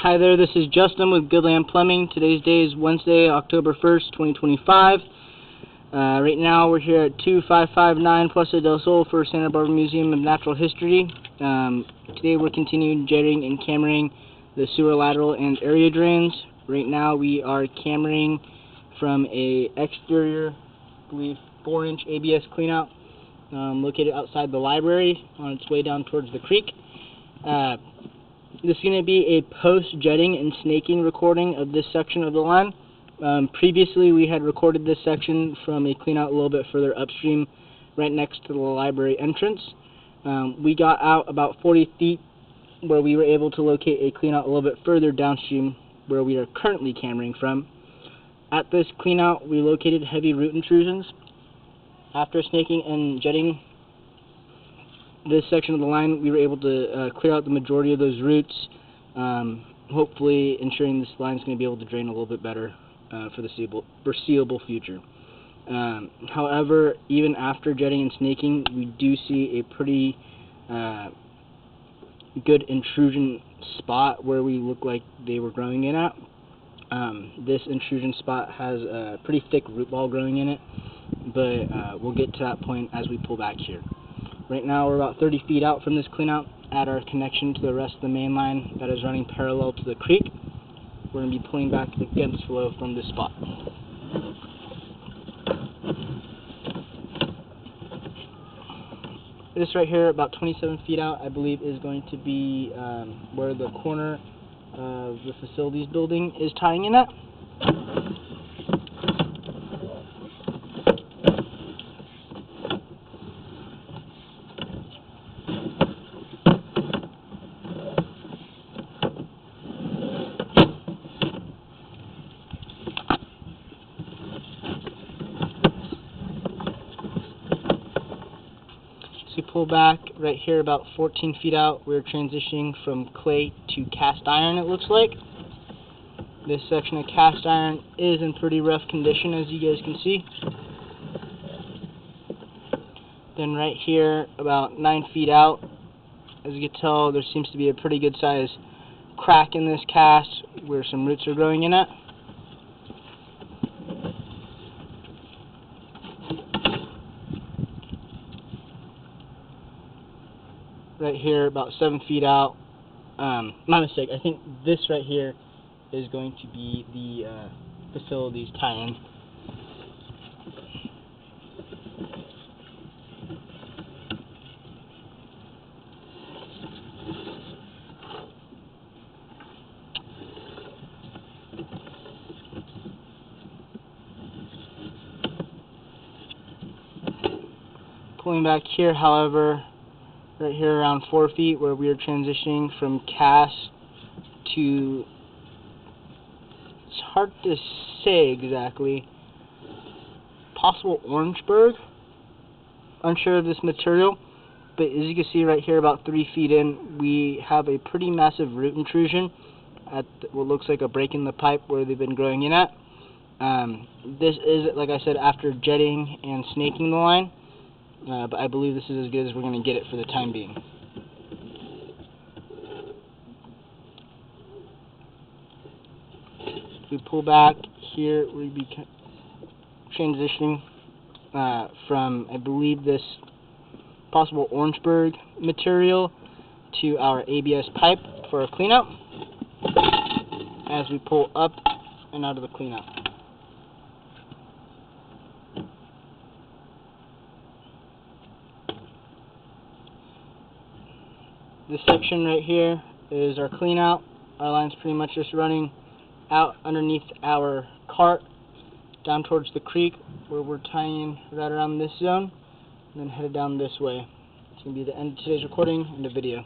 Hi there, this is Justin with Goodland Plumbing. Today's day is Wednesday, October 1st, 2025. Right now we're here at 2559 Plaza del Sol for Santa Barbara Museum of Natural History. Today we're continuing jetting and cameraing the sewer lateral and area drains. Right now we are cameraing from a exterior, I believe 4-inch ABS cleanout located outside the library on its way down towards the creek. This is going to be a post-jetting and snaking recording of this section of the line. Previously, we had recorded this section from a cleanout a little bit further upstream, right next to the library entrance. We got out about 40 feet where we were able to locate a cleanout a little bit further downstream where we are currently cameraing from. At this cleanout, we located heavy root intrusions. After snaking and jetting this section of the line, we were able to clear out the majority of those roots, hopefully ensuring this line is going to be able to drain a little bit better for the foreseeable future. However, even after jetting and snaking, we do see a pretty good intrusion spot where we look like they were growing in at. This intrusion spot has a pretty thick root ball growing in it, but we'll get to that point as we pull back here. Right now we're about 30 feet out from this cleanout at our connection to the rest of the main line that is running parallel to the creek. We're going to be pulling back against flow from this spot. This right here, about 27 feet out, I believe is going to be where the corner of the facilities building is tying in at. So we pull back right here about 14 feet out. We're transitioning from clay to cast iron, it looks like. This section of cast iron is in pretty rough condition, as you guys can see. Then right here, about 9 feet out, as you can tell, there seems to be a pretty good size crack in this cast where some roots are growing in it. Right here, about 7 feet out. My mistake. I think this right here is going to be the facilities tie-in. Pulling back here, however, right here around 4 feet where we are transitioning from cast to, it's hard to say exactly, possible Orangeburg. Unsure of this material, but as you can see right here about 3 feet in, we have a pretty massive root intrusion at what looks like a break in the pipe where they've been growing in at. This is, like I said, after jetting and snaking the line. But I believe this is as good as we're going to get it for the time being. We pull back here, we'll be transitioning from, I believe, this possible Orangeburg material to our ABS pipe for a cleanout as we pull up and out of the cleanout. This section right here is our cleanout. Our line's pretty much just running out underneath our cart down towards the creek where we're tying right around this zone and then headed down this way. It's going to be the end of today's recording and the video.